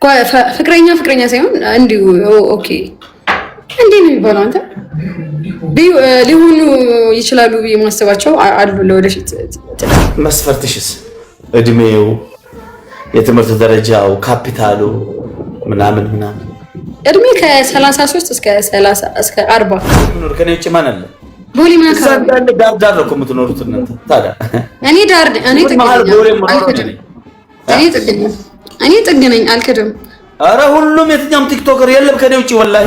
ፍቅረኛ ሳይሆን እንዲሁ ኦኬ እንዴ ነው የሚባለው? አንተ ሊሆኑ ይችላሉ ብዬ ማስባቸው አሉ ለወደፊት። መስፈርትሽስ? እድሜው፣ የትምህርት ደረጃው፣ ካፒታሉ ምናምን እድሜ ከ33 እስከ 40 ኑር። ከኔ ውጭ ማን አለ? ቦሌ ማን ዳር ነው የምትኖሩት እናንተ ታዲያ? እኔ ጥግ ነኝ አልክድም። አረ ሁሉም የትኛውም ቲክቶከር የለም ከኔ ውጭ ወላሂ።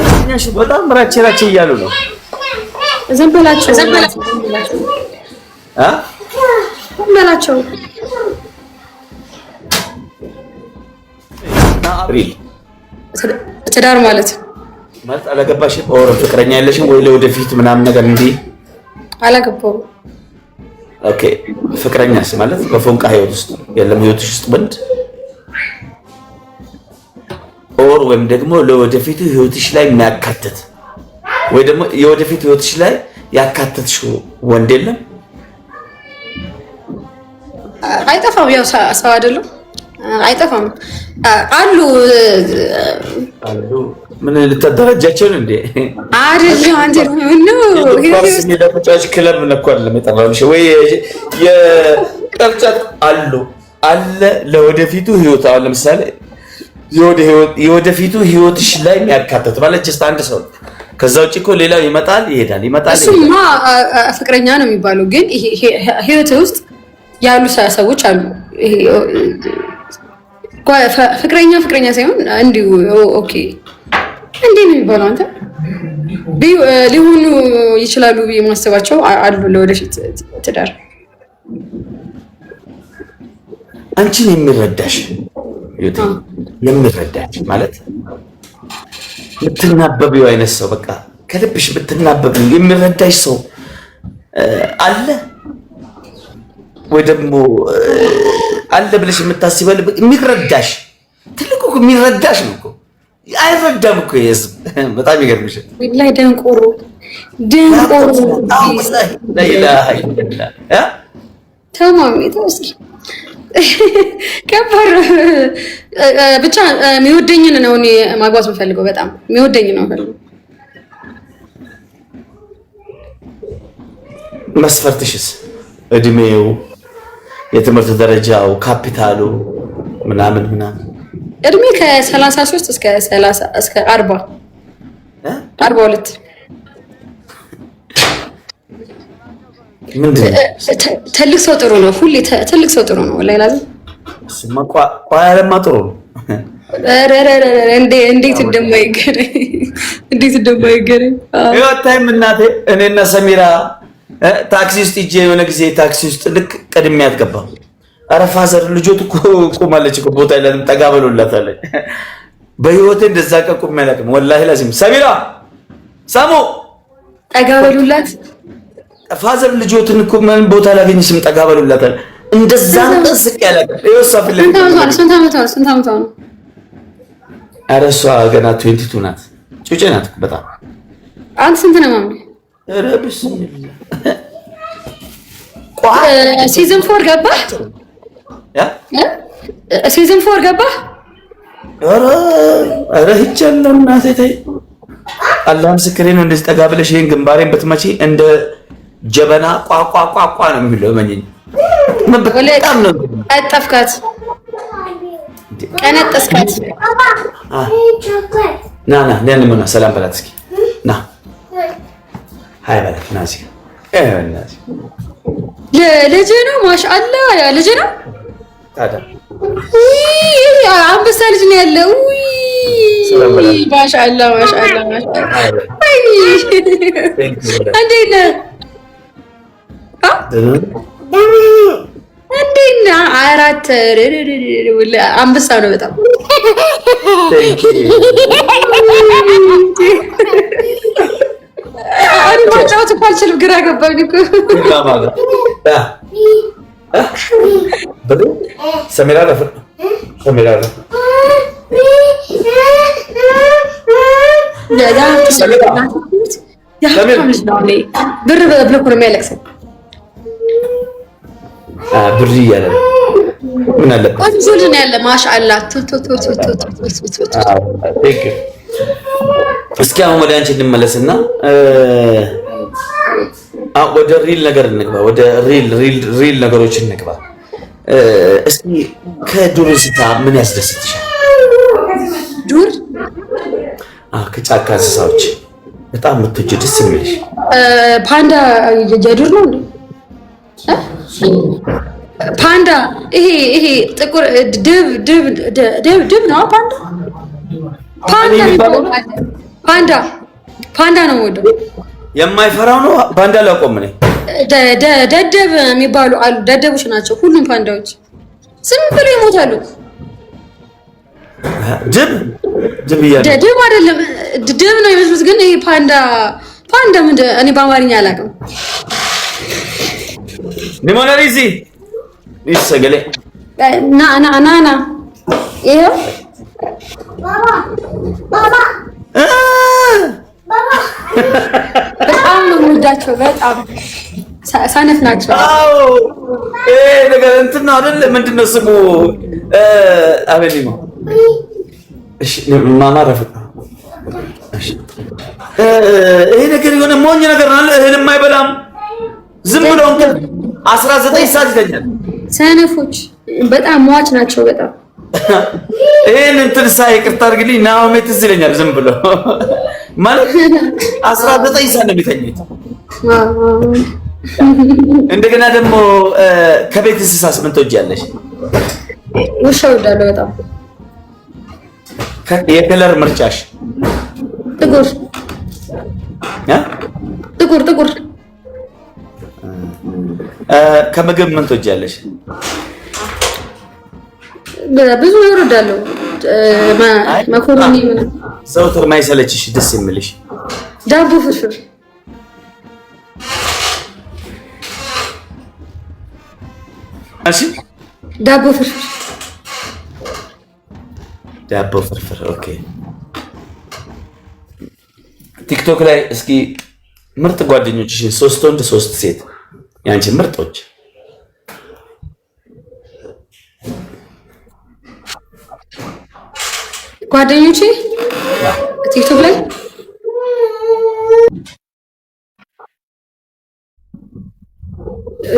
በጣም ራቼ እያሉ ነው። ዝም በላቸው ትዳር ማለት አላገባሽም? ኦር ፍቅረኛ የለሽም ወይ ለወደፊት ምናምን ነገር እንዴ? አላገባሁም። ኦኬ ፍቅረኛስ ማለት በፎንቃ ህይወት ውስጥ የለም? ህይወትሽ ውስጥ ወንድ ኦር ወይም ደግሞ ለወደፊቱ ህይወትሽ ላይ የሚያካትት ወይ ደግሞ የወደፊት ህይወትሽ ላይ ያካትትሽው ወንድ የለም? አይጠፋም። ያው ሰው አይደለም አይጠፋም። አሉ ምን ልታደረጃቸው ነው እንዴ? አይደለም አንተ ነው የለቁጫች ክለብ ነኳል ለመጣላልሽ ወይ የቅርጫት አለ ለወደፊቱ ህይወት። አሁን ለምሳሌ የወደፊቱ ህይወትሽ ላይ የሚያካትት ማለት ጀስት አንድ ሰው። ከዛ ውጭ እኮ ሌላው ይመጣል ይሄዳል። እሱማ ፍቅረኛ ነው የሚባለው። ግን ህይወት ውስጥ ያሉ ሰዎች አሉ። ፍቅረኛ ሳይሆን እንዲሁ ኦኬ እንዴ ነው የሚባለው? አንተ ሊሆኑ ይችላሉ ብዬ ማስባቸው አሉ ለወደፊት ትዳር። አንቺን የሚረዳሽ የሚረዳሽ ማለት የምትናበቢው አይነት ሰው በቃ ከልብሽ የምትናበቢው የሚረዳሽ ሰው አለ ወይ ደግሞ አለ ብለሽ የምታስበል የሚረዳሽ ትልቁ የሚረዳሽ ነው እኮ። አይረዳም እኮ የህዝብ በጣም ይገርምሽ። ወላሂ ደንቆሮ ላኢላሃ ኢላላህ ተማም ይተውስኪ ከባድ ብቻ የሚወደኝን ነው እኔ ማግባት የምፈልገው። በጣም የሚወደኝ ነው ፈልገው። መስፈርትሽስ? እድሜው፣ የትምህርት ደረጃው፣ ካፒታሉ ምናምን እድሜ ከ33 እስከ 42 ትልቅ ሰው ጥሩ ነው። ሁሌ ትልቅ ሰው ጥሩ ነው። ወላሂ ላዚም ቋያለማ ጥሩ ነው። እንዴት እንደማይገናኝ ታይም እናቴ እኔና ሰሚራ ታክሲ ውስጥ ሂጅ የሆነ ጊዜ ታክሲ ውስጥ ልክ ቀድሜያት ገባሁ። ኧረ ፋዘር ልጆት እኮ ቁማለች እኮ ቦታ የለንም ጠጋ በሉላት አለኝ። በህይወቴ እንደዛ ቀን ቁሜ አላውቅም ወላሂ ላዚም። ሰሚራ ሳሙ ጠጋ በሉላት ፋዘር ልጆትን እኮ ምን ቦታ ላገኝሽም ጠጋ በሉላት አለ። እንደዛ እንስቅ ያለቀ ይወሳፍል። ስንት ዓመቷ ነው? ኧረ እሷ ገና 22 ናት። ጩጬ ናት በጣም። አንተ ስንት ነው ማሚ? ኧረ ቢስሚላህ ሲዝን 4 ገባህ? ሲዝን 4 ገባህ? ኧረ ሂጃለሁ እናቴ ተይ። አላህ ምስክሬ ነው። እንደዚህ ጠጋ ብለሽ ይሄን ግንባሬን ብትመጪ እንደ ጀበና ቋቋቋቋ ነው የሚለው መኝኝ። በጣም ነው አጠፍካት፣ ቀነጠስካት። ና ለምን ሰላም በላት እስኪ ና ሃይ በላት ና እስኪ ልጅ ነው ማሻአላህ ያ ልጅ ነው ታዲያ አንበሳ ልጅ ነው ያለው። ማሻአላህ እንዴት ነህ? እንዴት አራት አንበሳ ነው በጣም ማጫወት እኮ አልችልም። ግራ ገባኝ እኮ ሰሜራ ብር ብሎ እኮ ነው የሚያለቅሰው። ብር እያለ ነው ምን አለበት? ቆንጆ ልጅ ያለ ማሻአላ። እስኪ አሁን ወደ አንቺ እንመለስና ወደ ሪል ነገር እንግባ። ወደ ሪል ነገሮች እንግባ። እስኪ ከዱር እንስሳ ምን ያስደስትሻል? ዱር ከጫካ እንስሳዎች በጣም የምትወጂው ደስ የሚልሽ? ፓንዳ የዱር ነው እንዴ? ፓንዳ ይሄ ጥቁር ድብ ነው። ፓንዳ ነው ወደው የማይፈራው ነው። ፓንዳ ላቆም ነኝ። ደደብ የሚባሉ አሉ። ደደቦች ናቸው ሁሉም ፓንዳዎች። ዝም ብሎ ይሞታሉ። ድብ አይደለም ድብ ነው የሚመስሉት፣ ግን ይሄ ፓንዳ ምንድን እኔ በአማርኛ አላውቅም። ሊሞነሪዚ ይሰገለ ና ይሄው በጣም ነው የምወዳቸው። በጣም ሰነፍ ናቸው። አዎ ነገር እንትን ነው አይደል? ምንድን ነው ስሙ? አቤሊማ እሺ፣ ማማ ረፍቅ። እሺ፣ ይሄ ነገር የሆነ ሞኝ ነገር ነው። እህልም አይበላም። ዝም ብሎ 19 ሰዓት ይተኛል። ሰነፎች በጣም ሟች ናቸው። በጣም ይሄን እንትን ሳይ ይቅርታ አድርግልኝ፣ ናኦሚ ትዝ ይለኛል። ዝም ብሎ ማለት 19 ሰዓት ነው የሚተኙት። እንደገና ደግሞ ከቤት እንስሳስ ምን ትወጂያለሽ? ውሻ እወዳለሁ በጣም። የከለር ምርጫሽ? ጥቁር። ከምግብ ምን ትወጂያለሽ? ብዙ ነገር እወዳለሁ። መኮሮኒ ምናምን። ዘውትር ማይሰለችሽ ደስ የሚልሽ? ዳቦ ፍርፍር። እሺ፣ ዳቦ ፍርፍር። ኦኬ። ቲክቶክ ላይ እስኪ ምርጥ ጓደኞችሽን 3 ወንድ 3 ሴት ያንቺ ምርጦች ጓደኞቼ ቲክቶክ ላይ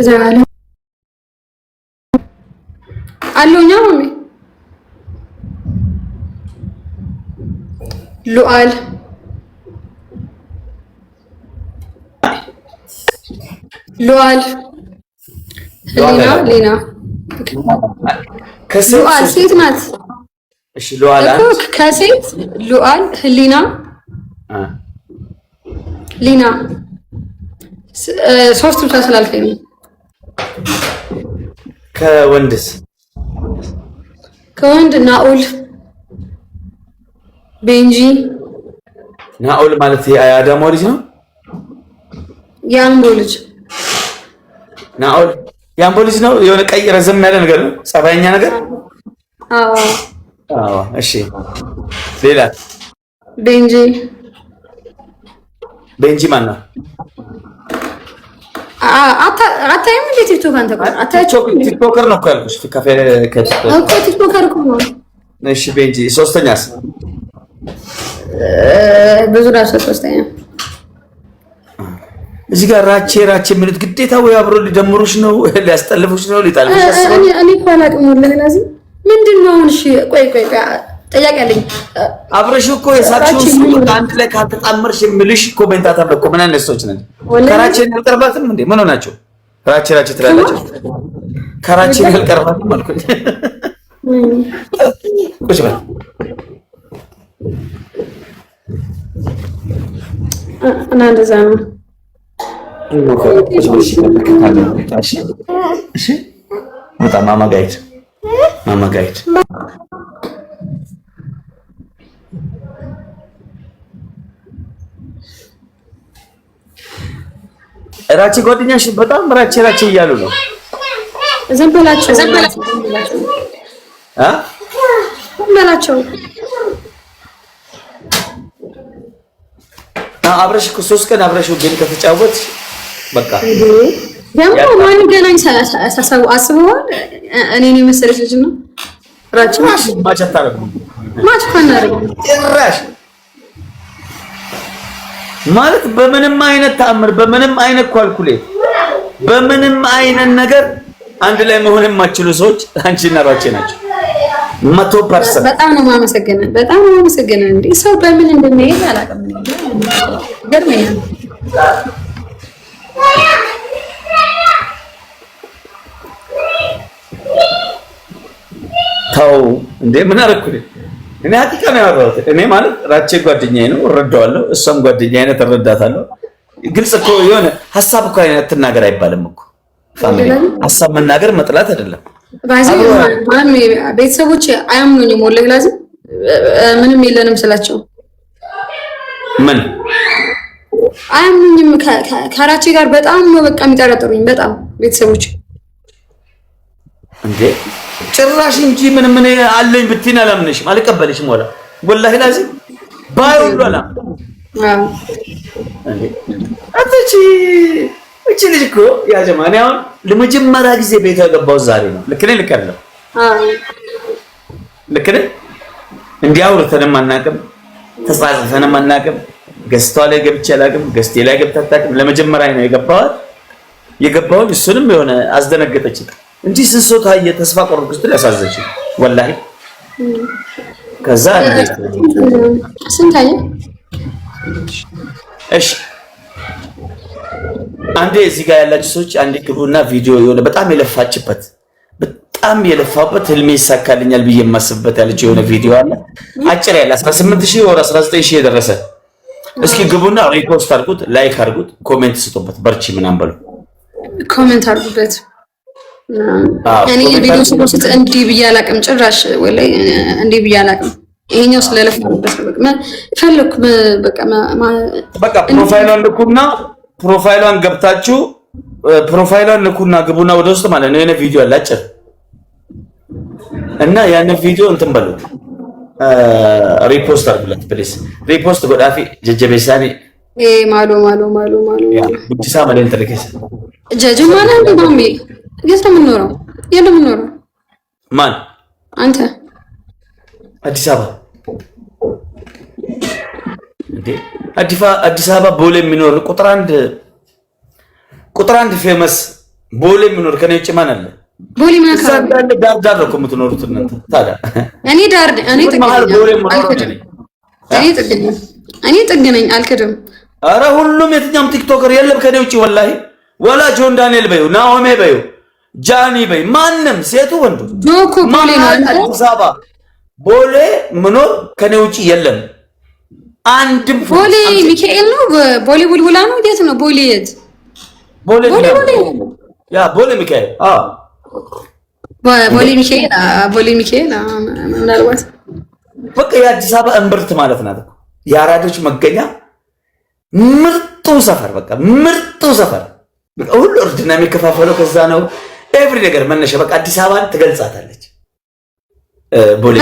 ዘራለ አሉኛ ማሚ ሉአል ሌና ሉአል ሴት ናት። እሺ ሉአል ከሴት ሉአል ህሊና ሊና ሶስት ብቻ ስላልከኝ ነው። ከወንድ ናኦል ቤንጂ። ናኦል ማለት የአዳማው ልጅ ነው። የአምቦ ልጅ ናኦል የአምቦ ልጅ ነው። የሆነ ቀይ ረዘም ያለ ነገር ነው፣ ጸባይኛ ነገር። አዎ እሺ። ሌላ ቤንጂ ማን ነው? አታይም እንዴ? ቲክቶክ አንተ ጋር አታያቸው? ቲክቶከር ነው እኮ ያልኩሽ። ካፌ እኮ ቲክቶከር እኮ ነው። እሺ ቤንጂ። ሶስተኛስ? ብዙ ናቸው። ሶስተኛ እዚህ ጋር ራቼ የሚሉት ግዴታ ወይ አብሮ ሊደምሩሽ ነው፣ ሊያስጠልፉሽ ነው፣ ሊጣልሽ ነው። እኔ እኮ አላውቅም ወላሂ ላዚ ምንድን ነው አሁን? እሺ ቆይ ጥያቄ አለኝ። አብረሽ እኮ የሳቅሽው አንድ ላይ ካልተጣመርሽ የምልሽ ኮሜንታተር እኮ ምን አይነት ሰዎች ነን? ከራቼን ያልቀርባትም እንዴ? ምን ሆናችሁ? ራቼ ትላላችሁ። ከራቼን ያልቀርባትም አልኩኝ። ቁጭ በል እና እንደዛ ነው። እሺ በጣም ማማጋይት ራቼ ጓደኛሽ በጣም ራቼ እያሉ ነው። ዝም በላቸው አብረሽ እኮ 3 ቀን አብረሽ ግን ከተጫወት በቃ ደግሞ ማን ገናኝ ሳሳው አስበዋል። እኔን የመሰለች ልጅ ነው ራች ማች አታረጉ ማች ካናረጉ ጭራሽ ማለት በምንም አይነት ተአምር በምንም አይነት ኳልኩሌት በምንም አይነት ነገር አንድ ላይ መሆን የማይችሉ ሰዎች አንቺና ራቼ ናቸው። 100% በጣም ነው የማመሰግነው። በጣም ነው የማመሰግነው። እንዴ ሰው በምን እንደሚሄድ አላውቅም። ገርመኛል። ታው እንዴ ምን አደረኩኝ? እኔ ሀቂቃ ነው ያወራሁት። እኔ ማለት ራቼ ጓደኛዬ ነው እረዳዋለሁ፣ እሷም ጓደኛዬ ነው እረዳታለሁ። ግልጽ እኮ የሆነ ሀሳብ እኮ አይነት ትናገር አይባልም እኮ ፋሚሊ። ሀሳብ መናገር መጥላት አይደለም። ቤተሰቦች አያምኑኝም። ወላሂ ላዚም ምንም የለንም ስላቸው ምን አያምኑኝም። ከራቼ ጋር በጣም ነው በቃ የሚጠረጥሩኝ በጣም ቤተሰቦች እንዴ ጭራሽ እንጂ ምን አለኝ ብትይኝ አላምንሽም፣ አልቀበልሽም። ወላሂ ላዚም ባይውሉ አላም እንዴ አትቺ እቺ ልጅ እኮ ያ ጀማኔ አሁን ለመጀመሪያ ጊዜ ቤት ያገባው ዛሬ ነው። ልክ ነኝ? ልክ አይደለም? ልክ ነኝ? እንዲያውርተንም አናውቅም፣ ተጻጽፈንም አናውቅም። ገዝቷ ላይ ገብቼ አላውቅም፣ ገዝቴ ላይ ገብታ አታውቅም። ለመጀመሪያ ነው የገባው። እሱንም የሆነ አስደነገጠች እንጂ ስንሶ ታየ ተስፋ ቆርጥ ስትል ያሳዘች ወላሂ። ከዛ ስንታየ እሺ አንዴ እዚህ ጋር ያላችሁ ሰዎች አንዴ ግቡና ቪዲዮ የሆነ በጣም የለፋበት ህልሜ ይሳካልኛል ብዬ የማስብበት ያለችው የሆነ ቪዲዮ አለ። አጭር ያለ 18000 ወር 19000 የደረሰ እስኪ ግቡና ሪፖስት አድርጉት፣ ላይክ አድርጉት፣ ኮሜንት ስጡበት። በርቺ ምናምን በሉ፣ ኮሜንት አድርጉበት። እኔ ቪዲዮ ስፖስት እንዲህ ብዬ አላውቅም ጭራሽ ወላሂ እንዲህ ብዬ አላውቅም። ይሄኛው ስለለፋበት ፈለኩ በቃ ፕሮፋይሏን ገብታችሁ ፕሮፋይሏን ንኩና ግቡና ወደ ውስጥ ማለት ነው። የሆነ ቪዲዮ አለ አጭር እና ያን ቪዲዮ እንትን በሉት፣ ሪፖስት አድርጉለት ፕሊስ። ሪፖስት ጎዳፊ ጀጀቤሳኒ ማሎ ጉዲሳ ማለት ተለከሰ ጀጀማና እንደማሚ የት ነው የምኖረው? ማን አንተ? አዲስ አበባ እንዴ አዲስ አበባ ቦሌ የሚኖር ቁጥር አንድ ፌመስ ቦሌ የሚኖር ከኔ ውጭ ማን አለ? ቦሌ ምን አካባቢ? ዳር ነው የምትኖሩት እናንተ። ታዲያ እኔ ጥግ ነኝ አልክድም። ኧረ ሁሉም የትኛውም ቲክቶከር የለም ከኔ ውጭ ወላሂ። ወላ ጆን ዳንኤል በዩ፣ ናኦሜ በዩ፣ ጃኒ በዩ፣ ማንም ሴቱ ወንዱ ጆኮ ቦሌ ነው። አዲስ አበባ ቦሌ ምኖር ከኔ ውጭ የለም። አንድም ቦሌ ሚካኤል ነው። ቦሌ ቡልቡላ ነው። የት ነው ቦሌ? የት ቦሌ ሚካኤል? ቦሌ ሚካኤል ምናልባት በቃ የአዲስ አበባ እምብርት ማለት ናት። የአራዶች መገኛ ምርጡ ሰፈር፣ በቃ ምርጡ ሰፈር። ሁሉ እርድና የሚከፋፈለው ከዛ ነው። ኤቭሪ ነገር መነሻ በቃ አዲስ አበባን ትገልጻታለች። ቦሌ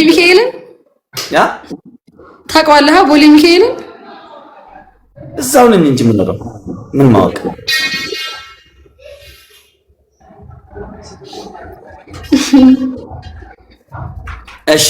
ሚካኤልን ታውቀዋለህ? ቦሌ ሚካኤልን እዛው ነኝ እንጂ ምን ማወቅ እሺ